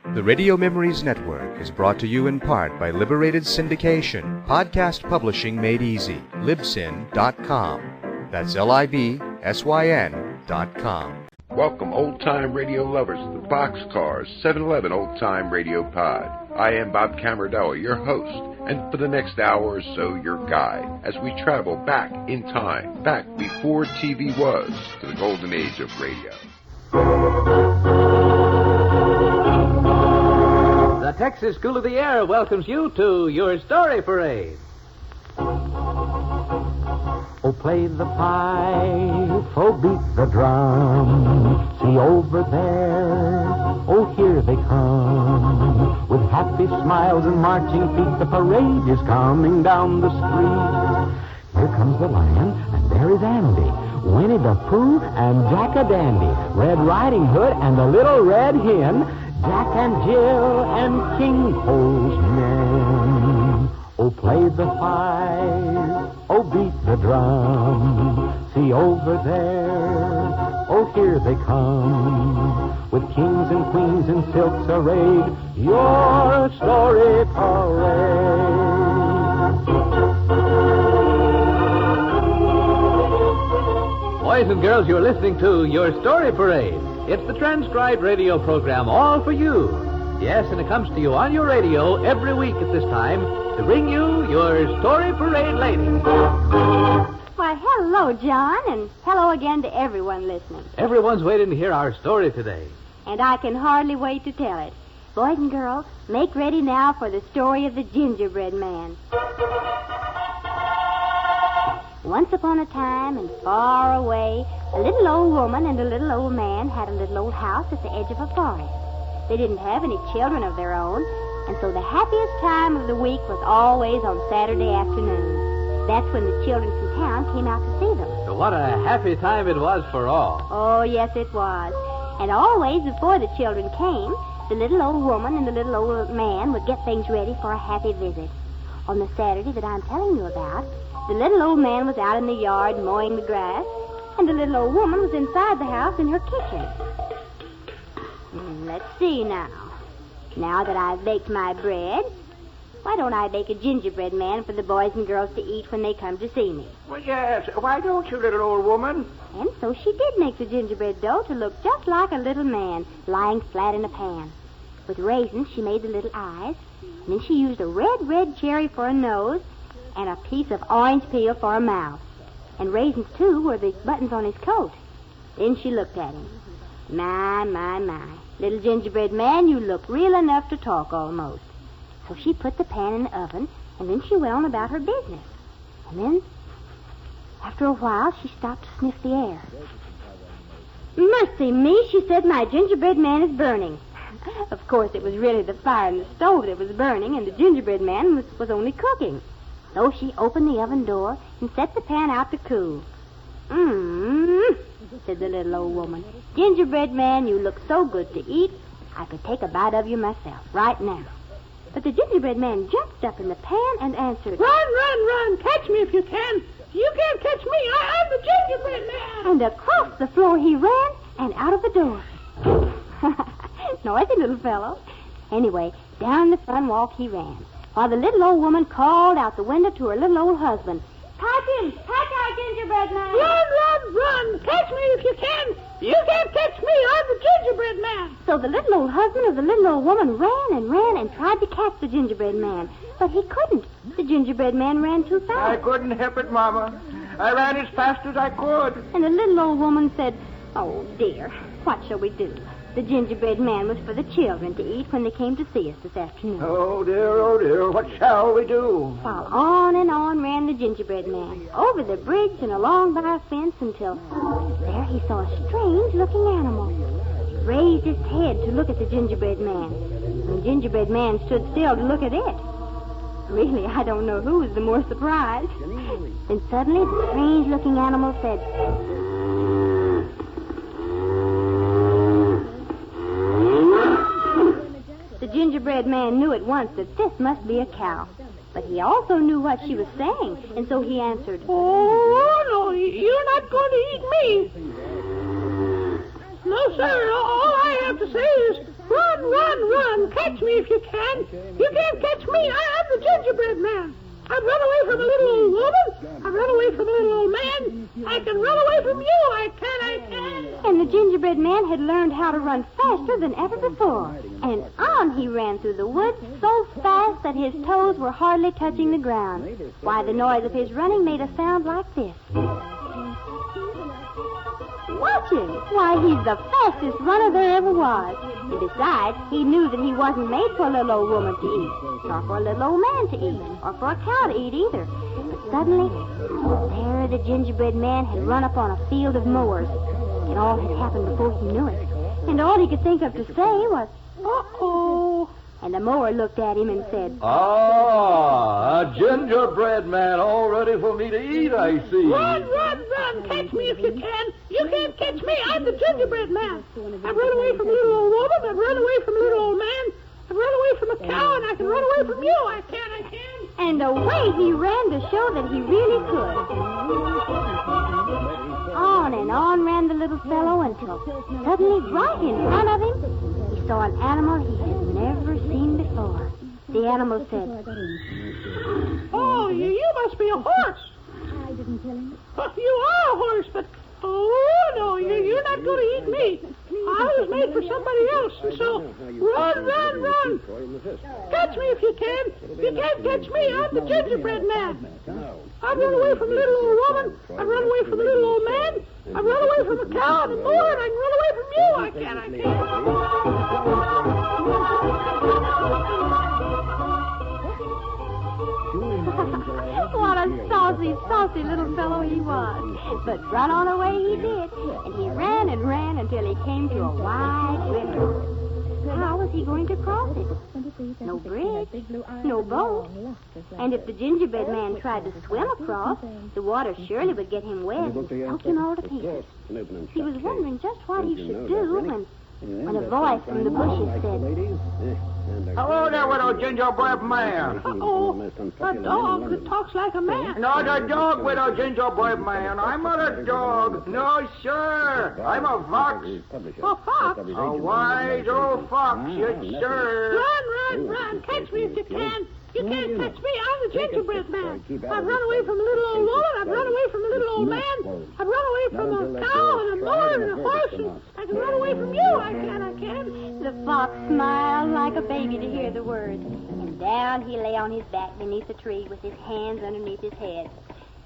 The Radio Memories Network is brought to you in part by Liberated Syndication, podcast publishing made easy, libsyn.com. That's libsyn.com. Welcome, old-time radio lovers of the Boxcars 7-Eleven Old-Time Radio Pod. I am Bob Camarillo, your host, and for the next hour or so, your guide, as we travel back in time, back before TV was, to the golden age of radio. The Texas School of the Air welcomes you to your story parade. Oh, play the pipe, oh, beat the drum. See over there, oh, here they come. With happy smiles and marching feet, the parade is coming down the street. Here comes the lion, and there is Andy, Winnie the Pooh, and Jack a Dandy, Red Riding Hood, and the Little Red Hen, Jack and Jill, and King Cole's men. Oh, play the fife, oh, beat the drum. See over there, oh, here they come. With kings and queens in silks arrayed, your story parade. Boys and girls, you're listening to Your Story Parade. It's the transcribed radio program all for you. Yes, and it comes to you on your radio every week at this time to bring you Your Story Parade lady. Why, hello, John, and hello again to everyone listening. Everyone's waiting to hear our story today. And I can hardly wait to tell it. Boys and girls, make ready now for the story of the Gingerbread Man. Once upon a time and far away, a little old woman and a little old man had a little old house at the edge of a forest. They didn't have any children of their own, and so the happiest time of the week was always on Saturday afternoon. That's when the children from town came out to see them. So what a happy time it was for all. Oh, yes, it was. And always before the children came, the little old woman and the little old man would get things ready for a happy visit. On the Saturday that I'm telling you about, the little old man was out in the yard mowing the grass, and the little old woman was inside the house in her kitchen. Let's see now. Now that I've baked my bread, why don't I bake a gingerbread man for the boys and girls to eat when they come to see me? Well, yes. Why don't you, little old woman? And so she did make the gingerbread dough to look just like a little man lying flat in a pan. With raisins, she made the little eyes, and then she used a red cherry for a nose and a piece of orange peel for a mouth. And raisins, too, were the buttons on his coat. Then she looked at him. My. Little gingerbread man, you look real enough to talk almost. So she put the pan in the oven, and then she went on about her business. And then, after a while, she stopped to sniff the air. Mercy me, she said, my gingerbread man is burning. Of course, it was really the fire in the stove that was burning, and the gingerbread man was only cooking. So she opened the oven door and set the pan out to cool. Said the little old woman. Gingerbread man, you look so good to eat, I could take a bite of you myself right now. But the gingerbread man jumped up in the pan and answered, Run, catch me if you can. You can't catch me, I'm the gingerbread man. And across the floor he ran and out of the door. Noisy little fellow. Anyway, down the front walk he ran, while the little old woman called out the window to her little old husband. Catch him! Catch our gingerbread man! Run! Catch me if you can! You can't catch me, I'm the gingerbread man! So the little old husband of the little old woman ran and tried to catch the gingerbread man. But he couldn't. The gingerbread man ran too fast. I couldn't help it, Mama. I ran as fast as I could. And the little old woman said, Oh, dear, what shall we do? The gingerbread man was for the children to eat when they came to see us this afternoon. Oh, dear, what shall we do? While on and on ran the gingerbread man, over the bridge and along by a fence until there he saw a strange-looking animal. He raised his head to look at the gingerbread man, and the gingerbread man stood still to look at it. Really, I don't know who was the more surprised. Then suddenly the strange-looking animal said, The gingerbread man knew at once that this must be a cow. But he also knew what she was saying, and so he answered, Oh, no, you're not going to eat me. No, sir, all I have to say is, run, Run, catch me if you can. You can't catch me. I'm the gingerbread man. I've run away from a little old woman. I've run away from a little old man. I can run away from you. I can. And the gingerbread man had learned how to run faster than ever before. And on he ran through the woods so fast that his toes were hardly touching the ground. Why, the noise of his running made a sound like this. Watch him. Why, he's the fastest runner there ever was. And besides, he knew that he wasn't made for a little old woman to eat, nor for a little old man to eat, or for a cow to eat either. But suddenly, there the gingerbread man had run up on a field of mowers. It all had happened before he knew it. And all he could think of to say was, uh-oh. And the mower looked at him and said, Ah, a gingerbread man all ready for me to eat, I see. Run, run, run. Catch me if you can. You can't catch me. I'm the gingerbread man. I've run away from a little old woman. I've run away from a little old man. I've run away from a cow, and I can run away from you. I can. And away he ran to show that he really could. On and on ran the little fellow until suddenly, right in front of him, he saw an animal he had never seen before. The animal said, Oh, you must be a horse. I didn't tell him. You are a horse, but no, you're not going to eat me. I was made for somebody else, so run, run, run. Catch me if you can. You can't catch me. I'm the gingerbread man. I've run away from a little old woman. I've run away from a little old man. I've run away from a cow and a mower, and I can run away from you. I What a saucy little fellow he was. But run on away he did, and he ran and ran until he came to a wide river. How was he going to cross it? No bridge, no boat. And if the gingerbread man tried to swim across, the water surely would get him wet and soak him all to pieces. He was wondering just what he should do when a voice from the bushes said, Hello there, widow gingerbread man. Uh-oh, a dog that talks like a man. Not a dog, widow gingerbread man. I'm not a dog. No, sir. I'm a fox. A fox? A wise old fox, yes, sir. Run, run, run. Catch me if you can. You can't catch me. I'm the gingerbread man. I've run away from a little old woman. I've run away from a little old man. I've run away from a cow and a mower and a horse. And I can run away from you. I can. The fox smiled like a baby to hear the words. And down he lay on his back beneath the tree with his hands underneath his head.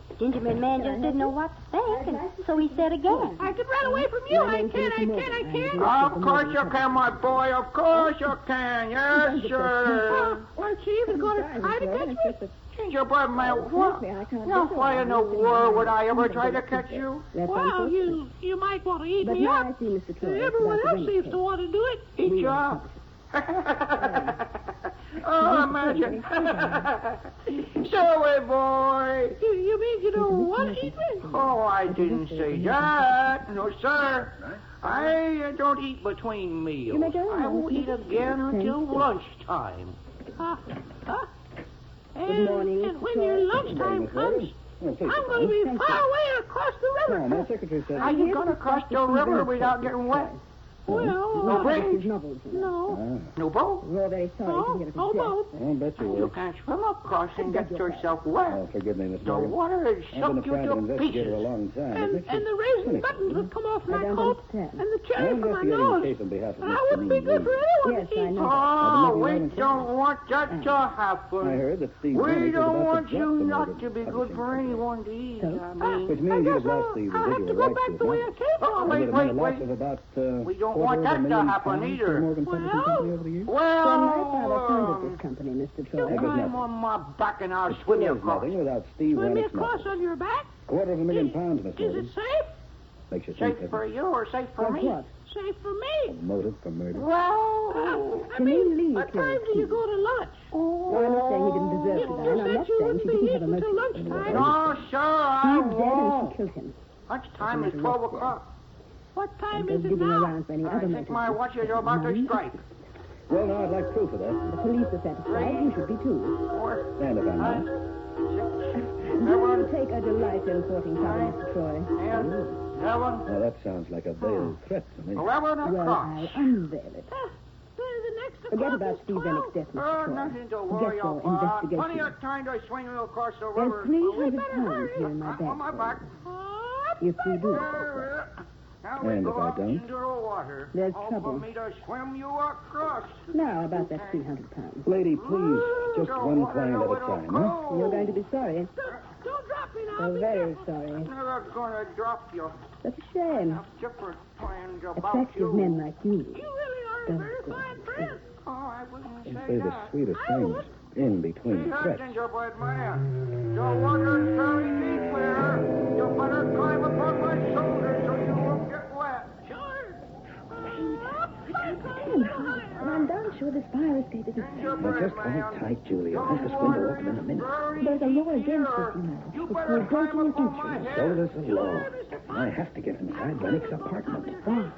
The gingerbread man just didn't know what to think, and so he said again, I can run away from you. I can. Of course you can, my boy. Of course you can. Yes, sir. Weren't you even going to try to catch me? Gingerbread man, what? No, why in the world would I ever try to catch you? Well, you might want to eat me up. Everyone else seems to want to do it. Eat you up? Oh, imagine. Sorry, boy. You mean you don't want to eat me? Oh, I didn't say that. No, sir. I don't eat between meals. I won't eat again until lunchtime. Good morning, and when your lunchtime comes, I'm going to be far away across the river. My secretary said... Are you going to cross the river without getting wet? Well, no bridge? No. No boat? We're all very sorry. No boat. I'll bet you will. You can't swim across and get yourself wet. Oh, forgive me, Miss The Morgan. water has I've been sucked you a private to investigator a pieces. long time. And the raisin buttons would come off my coat, and the cherry from my nose. And I wouldn't be good for anyone to eat. Oh, we don't want that to happen. I heard that Steve We don't want you not to be good for anyone to eat. Which means you've lost the I'll have to residual go rights back to the way I it came from. Wait. We don't want that to happen either. Well, my father founded this company, Mr. Troy. Climb on my back and I'll swim you across. Nothing without Steve Swim me Rennick's across nothing. on your back? £250,000, Miss Is Morgan. it safe? Makes you Safe think for you or safe for me? What? Safe for me. motive for murder. Well, I mean, what time do you go to lunch? Well, I'm not saying he didn't deserve to die, and I'm not saying she didn't have a motive. Lunchtime. no, sir, I He's dead and won't. she killed him. Lunchtime is 12 o'clock. What time Don't is it digging now? around for any I other think motive. my watch is about to strike. Well, now, I'd like proof of that. The police are satisfied. You should be too. And if I'm not. You take a delight in courting trouble, Mr. Troy. 11. Well, that sounds like a veiled threat to me. 11 Well, o'clock. I'll unveil it. The next Forget about Steve Rennick's death, Mr. Troy. Nothing to worry Get your about. investigation. Plenty of time to swing you across the There's river. £300 here in my bag. On my back. If you do. Now And we if go I out don't? into the water. There's All trouble. for me to swim you across. Now, about that £300. Lady, please, just one client at a time, huh? You're going to be sorry. Don't drop me now. So Be very careful. sorry. Never gonna drop you. That's a shame. Have different plans about Attractive you. men like you. You really are a very fine prince. Oh, I wouldn't They say say the that. sweetest things in between See that, threats. Gingerbread man? The water's very deep there. You better climb upon my shoulder so you won't get wet. Sure. And I'm darn sure this fire escape isn't safe. Now, just hold tight, Julia. I'll have this window open in a minute. There's a law against this, you know. You It's better called climb breaking upon and my entering. head. So there's a law. I have to get inside Rennick's apartment. Got it.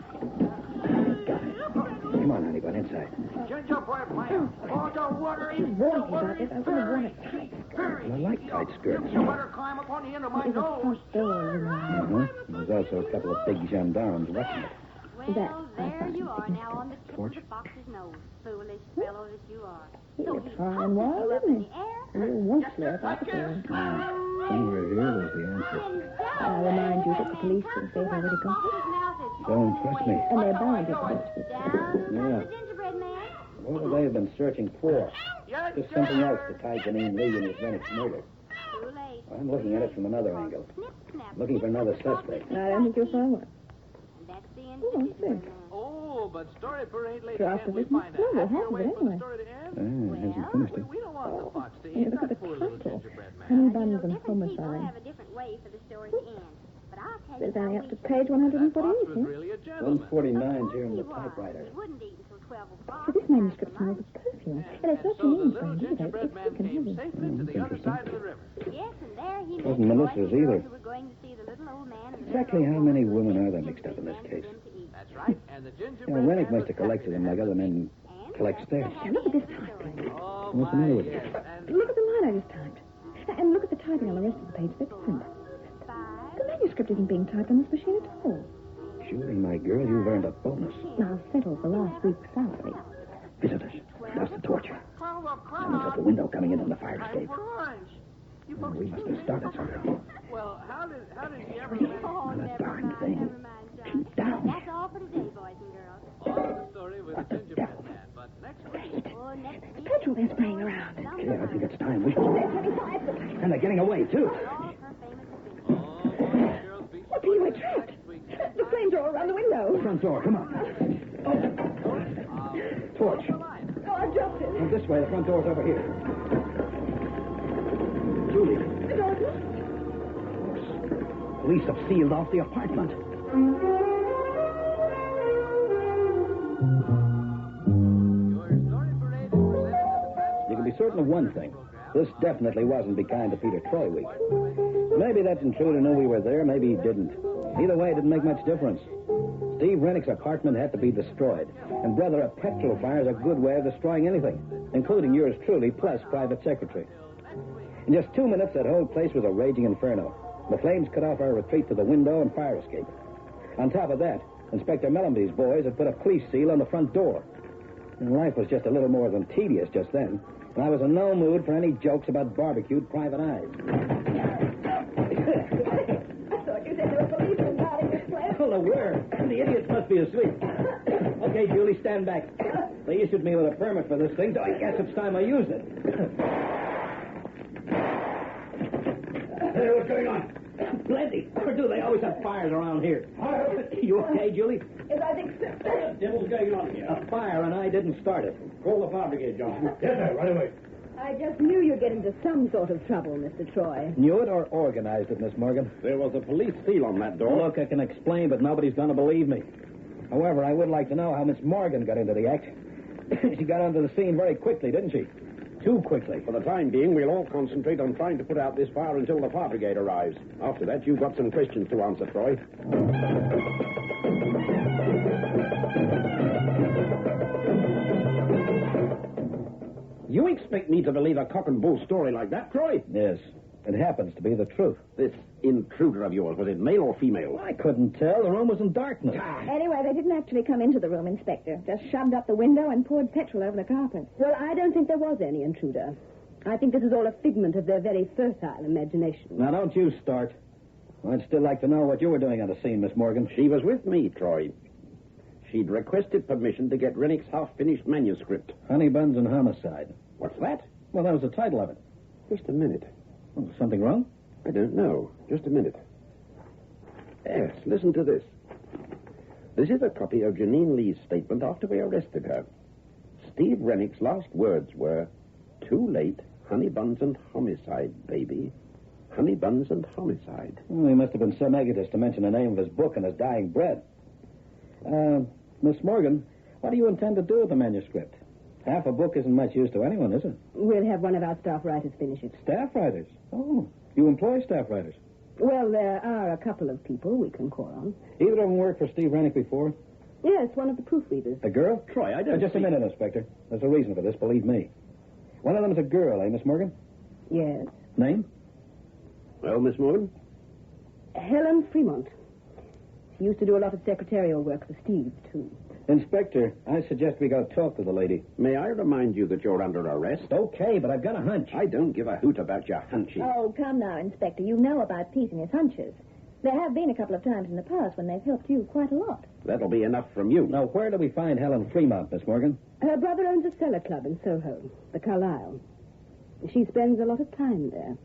Come on, honey, run inside. Gingerbread man. Oh, the water is... She's warned me about this. I would have worn a tight skirt. I like tight skirts. You better climb upon the end of my There's a nose. front door, you know. Uh-huh. There's also a couple of big gendarmes watching it. Well, there you are now on the tip Torch. of the fox's nose, foolish fellow that you are. He's So he fine wild, up isn't in he? the air. You won't slip out there. Somewhere here was the answer. I'll remind you that the police think they've already got it. Don't trust me. And they're bound to catch this. Down Yeah. the gingerbread man. What would they have been searching for? Yes, Just something else to tie Janine Lee and his Rennick's murder. Too late. I'm looking at it from another angle. Snip, snap. Looking for another suspect. I don't think you'll find one. And that's the end Oh, of the what's gingerbread this? man. Oh, but story parade lady, Drop can't of we it. find a No, happier half of way it for the anyway. story to end? It hasn't finished it. We don't want the fox to Hey, eat look at that the poor little title. gingerbread man. Honey You buns know, and different people homicide. have a different way for the story to end. But I'll tell you There's only how up to we page That fox 148, was huh? really a gentleman. 149's here in He the was. typewriter. He wouldn't eat until 12 o'clock. So this manuscript smells of perfume. And it's not so the Janine's little brand either. gingerbread It's man freaking came heavy. safely to the other side of the river. Yes, and there he met Wasn't the boys Melissa's and girls either. who were going to see the little old man and the Exactly little how old many woman women who are there gave mixed up in this gingerbread case? man to eat. That's right, and the gingerbread You know, Rennick man must have collected them like other men And collect that's the stamps. happy Now look at this end of the story. typewriter. Oh, What's the my, matter with it? yes. And Look at the line I just typed. And look at the typing on the rest of the page. They're different. 5, The manuscript isn't being typed on this machine at all. Julie, my girl, you've earned a bonus. Now settle for last week's salary. Visitors. That's the torch. 12 Someone's o'clock. at the window coming in from the fire Time escape. for lunch. You folks We must have started somehow. well, how did he ever manage Oh, That never darn mind, thing. never mind, John. Keep down. That's all for today, boys and girls. all of the story with the gingerbread man? But next week, Oh, next week. Petrol they're spraying around. Yeah, I think it's time. And they're getting away, too. All of her famous adventures. oh, boys and girls, be What sure are you to trapped? next week. The flames are all around the window. Front door, come on. Torch. Oh, I've dropped it. Come this way, the front door's over here. Julie. The door's locked. Police have sealed off the apartment. Your story parade is presented to the transcribed You can be certain of one thing. This definitely wasn't Be Kind to Peter Troy week. Maybe that intruder knew we were there, maybe he didn't. Either way, it didn't make much difference. Steve Rennick's apartment had to be destroyed. And, brother, a petrol fire is a good way of destroying anything, including yours truly, plus private secretary. In just 2 minutes, that whole place was a raging inferno. The flames cut off our retreat to the window and fire escape. On top of that, Inspector Mellenby's boys had put a police seal on the front door. And life was just a little more than tedious just then. And I was in no mood for any jokes about barbecued private eyes. I thought you said there were policemen guarding this place. Well, there were. The idiots must be asleep. Okay, Julie, stand back. They issued me with a permit for this thing, so I guess it's time I used it. Hey, what's going on? Plenty. Or do they always have fires around here? You okay, Julie? Yes, I think so. What the devil's going on here? A fire, and I didn't start it. Call the fire brigade, John. Yes, sir. Right away. I just knew you'd get into some sort of trouble, Mr. Troy. Knew it or organized it, Miss Morgan? There was a police seal on that door. Look, I can explain, but nobody's going to believe me. However, I would like to know how Miss Morgan got into the act. She got onto the scene very quickly, didn't she? Too quickly. For the time being, we'll all concentrate on trying to put out this fire until the fire brigade arrives. After that, you've got some questions to answer, Troy. You expect me to believe a cock and bull story like that, Troy? Yes. It happens to be the truth. This intruder of yours, was it male or female? I couldn't tell. The room was in darkness. Anyway, they didn't actually come into the room, Inspector. Just shoved up the window and poured petrol over the carpet. Well, I don't think there was any intruder. I think this is all a figment of their very fertile imagination. Now, don't you start. I'd still like to know what you were doing on the scene, Miss Morgan. She was with me, Troy. She'd requested permission to get Rennick's half-finished manuscript. Honey Buns and Homicide. What's that? Well, that was the title of it. Just a minute. Oh, something wrong? I don't know. Just a minute. Yes, listen to this. This is a copy of Janine Lee's statement after we arrested her. Steve Rennick's last words were, "Too late, honey buns and homicide, baby. Honey buns and homicide." Well, he must have been some egotist to mention the name of his book and his dying breath. Miss Morgan, what do you intend to do with the manuscript? Half a book isn't much use to anyone, is it? We'll have one of our staff writers finish it. Staff writers? Oh, you employ staff writers? Well, there are a couple of people we can call on. Either of them worked for Steve Rennick before? Yes, one of the proofreaders. A girl? Troy, I don't Just a minute, Inspector. There's a reason for this, believe me. One of them's a girl, Miss Morgan? Yes. Name? Well, Miss Morgan? Helen Fremont. She used to do a lot of secretarial work for Steve, too. Inspector, I suggest we go talk to the lady. May I remind you that you're under arrest? Okay, but I've got a hunch. I don't give a hoot about your hunches. Oh, come now, Inspector. You know about Pete and his hunches. There have been a couple of times in the past when they've helped you quite a lot. That'll be enough from you. Now, where do we find Helen Fremont, Miss Morgan? Her brother owns a cellar club in Soho, the Carlisle. She spends a lot of time there.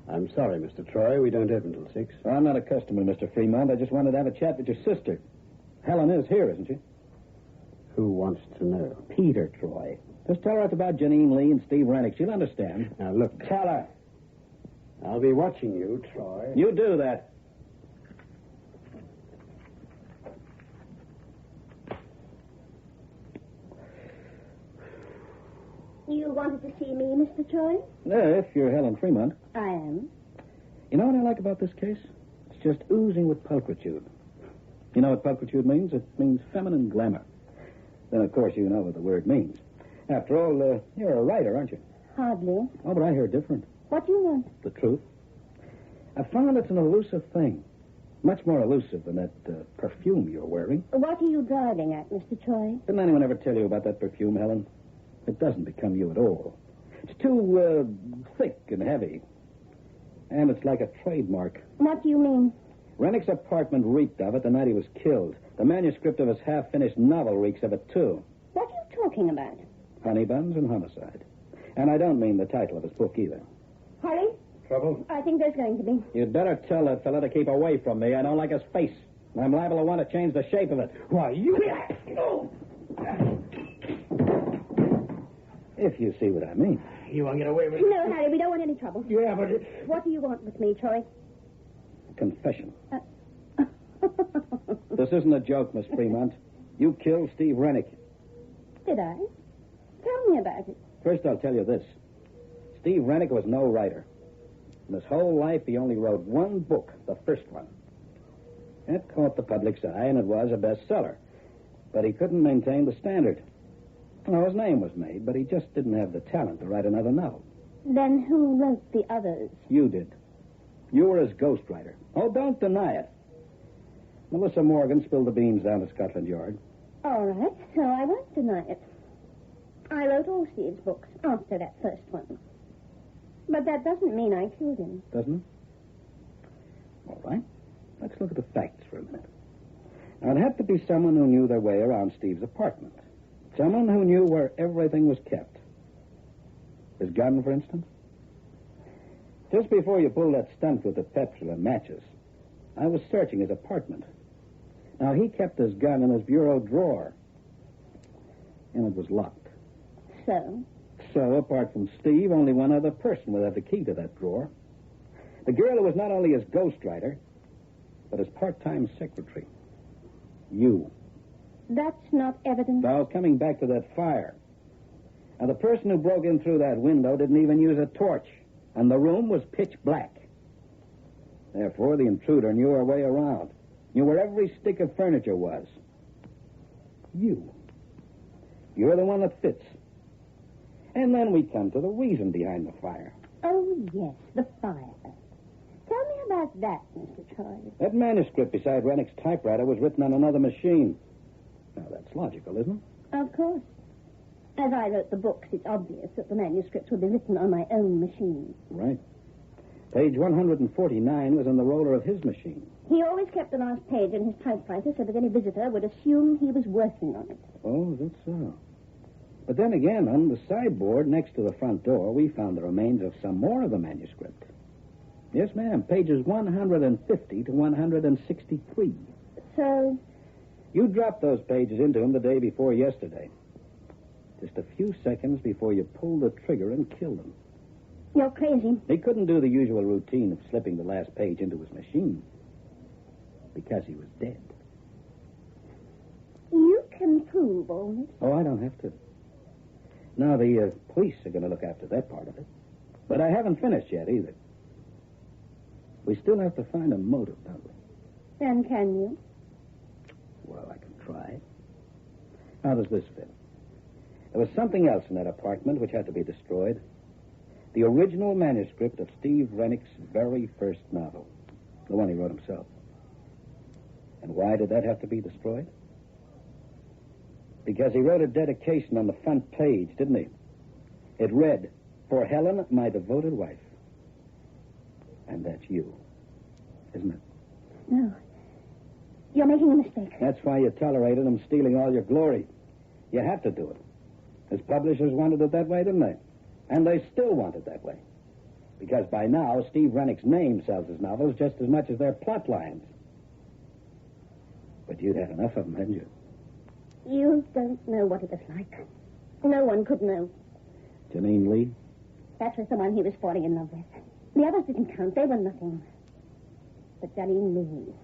I'm sorry, Mr. Troy. We don't open till 6. I'm not a customer, Mr. Fremont. I just wanted to have a chat with your sister. Helen is here, isn't she? Who wants to know? Peter, Troy. Just tell her it's about Janine Lee and Steve Rennick. She'll understand. Now, look. Tell her. I'll be watching you, Troy. You do that. You wanted to see me, Mr. Troy? If you're Helen Fremont. I am. You know what I like about this case? It's just oozing with pulchritude. You know what pulchritude means? It means feminine glamour. Then, of course, you know what the word means. After all, you're a writer, aren't you? Hardly. Oh, but I hear different. What do you want? The truth. I found it's an elusive thing. Much more elusive than that perfume you're wearing. What are you driving at, Mr. Troy? Didn't anyone ever tell you about that perfume, Helen? It doesn't become you at all. It's too, thick and heavy. And it's like a trademark. What do you mean? Rennick's apartment reeked of it the night he was killed. The manuscript of his half-finished novel reeks of it, too. What are you talking about? Honey Buns and Homicide. And I don't mean the title of his book, either. Harry? Trouble? I think there's going to be. You'd better tell that fella to keep away from me. I don't like his face. I'm liable to want to change the shape of it. Why, you... If you see what I mean. You want to get away with it? No, Harry, we don't want any trouble. Yeah, but... What do you want with me, Troy? Confession. This isn't a joke, Miss Fremont. You killed Steve Rennick. Did I? Tell me about it. First, I'll tell you this. Steve Rennick was no writer. In his whole life, he only wrote one book, the first one. It caught the public's eye, and it was a bestseller. But he couldn't maintain the standard. Well, his name was made, but he just didn't have the talent to write another novel. Then who wrote the others? You did. You were his ghostwriter. Oh, don't deny it. Melissa Morgan spilled the beans down at Scotland Yard. All right, so I won't deny it. I wrote all Steve's books after that first one. But that doesn't mean I killed him. Doesn't it? All right. Let's look at the facts for a minute. Now, it had to be someone who knew their way around Steve's apartment. Someone who knew where everything was kept. His gun, for instance. Just before you pulled that stunt with the petrol and matches, I was searching his apartment. Now, he kept his gun in his bureau drawer. And it was locked. So? So, apart from Steve, only one other person would have the key to that drawer. The girl who was not only his ghostwriter, but his part-time secretary. You. That's not evidence. Now, coming back to that fire. Now, the person who broke in through that window didn't even use a torch, and the room was pitch black. Therefore, the intruder knew her way around. Knew where every stick of furniture was. You're the one that fits. And then we come to the reason behind the fire. Oh, yes, the fire. Tell me about that, Mr. Troy. That manuscript beside Rennick's typewriter was written on another machine. Now, that's logical, isn't it? Of course. As I wrote the books, it's obvious that the manuscripts would be written on my own machine. Right. Page 149 was on the roller of his machine. He always kept the last page in his typewriter so that any visitor would assume he was working on it. Oh, that's so. But then again, on the sideboard next to the front door, we found the remains of some more of the manuscript. Yes, ma'am. Pages 150 to 163. So? You dropped those pages into him the day before yesterday. Just a few seconds before you pulled the trigger and killed him. You're crazy. He couldn't do the usual routine of slipping the last page into his machine. Because he was dead. You can prove all this. Oh, I don't have to. Now, the police are going to look after that part of it. But I haven't finished yet, either. We still have to find a motive, don't we? And can you? Well, I can try. How does this fit? There was something else in that apartment which had to be destroyed. The original manuscript of Steve Rennick's very first novel. The one he wrote himself. And why did that have to be destroyed? Because he wrote a dedication on the front page, didn't he? It read, "For Helen, my devoted wife." And that's you, isn't it? No. You're making a mistake. That's why you tolerated him stealing all your glory. You had to do it. His publishers wanted it that way, didn't they? And they still want it that way. Because by now, Steve Rennick's name sells his novels just as much as their plot lines. But you'd had enough of them, hadn't you? You don't know what it was like. No one could know. Janine Lee? That was the one he was falling in love with. The others didn't count. They were nothing. But Janine Lee.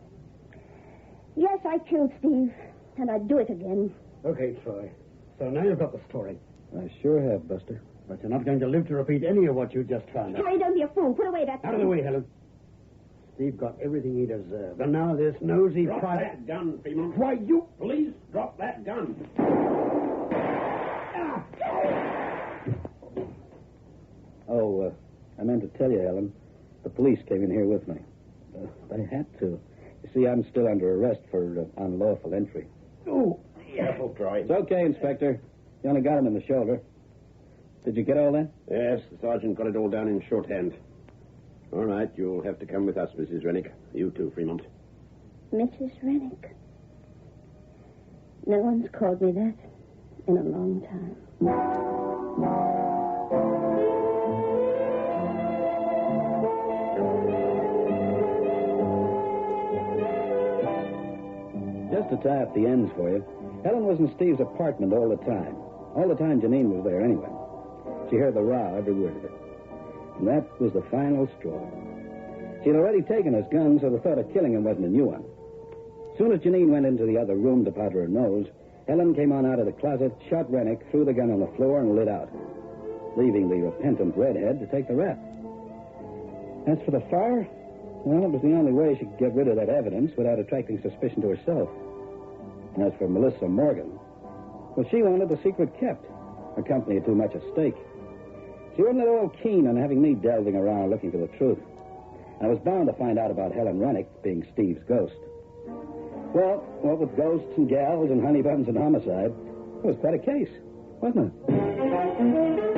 Yes, I killed Steve, and I'd do it again. Okay, Troy. So now you've got the story. I sure have, Buster. But you're not going to live to repeat any of what you just found out. Troy, don't be a fool. Put away that Out of the way, Helen. Steve got everything he deserved. And now this nosy Drop private... that gun, Fremont. Why, you... Please drop that gun. Oh, I meant to tell you, Ellen. The police came in here with me. They had to. You see, I'm still under arrest for unlawful entry. Oh, Careful, Troy. It's okay, Inspector. You only got him in the shoulder. Did you get all that? Yes, the sergeant got it all down in shorthand. All right, you'll have to come with us, Mrs. Rennick. You too, Fremont. Mrs. Rennick. No one's called me that in a long time. Just to tie up the ends for you, Helen was in Steve's apartment all the time. All the time Janine was there anyway. She heard the row, every word of it. And that was the final straw. She'd already taken his gun, so the thought of killing him wasn't a new one. As soon as Janine went into the other room to powder her nose, Helen came on out of the closet, shot Rennick, threw the gun on the floor, and lit out, leaving the repentant redhead to take the rap. As for the fire, well, it was the only way she could get rid of that evidence without attracting suspicion to herself. And as for Melissa Morgan, well, she wanted the secret kept. Her company had too much at stake. She wasn't at all keen on having me delving around looking for the truth. I was bound to find out about Helen Rennick being Steve's ghost. Well, what with ghosts and gals and honey buns and homicide, it was quite a case, wasn't it?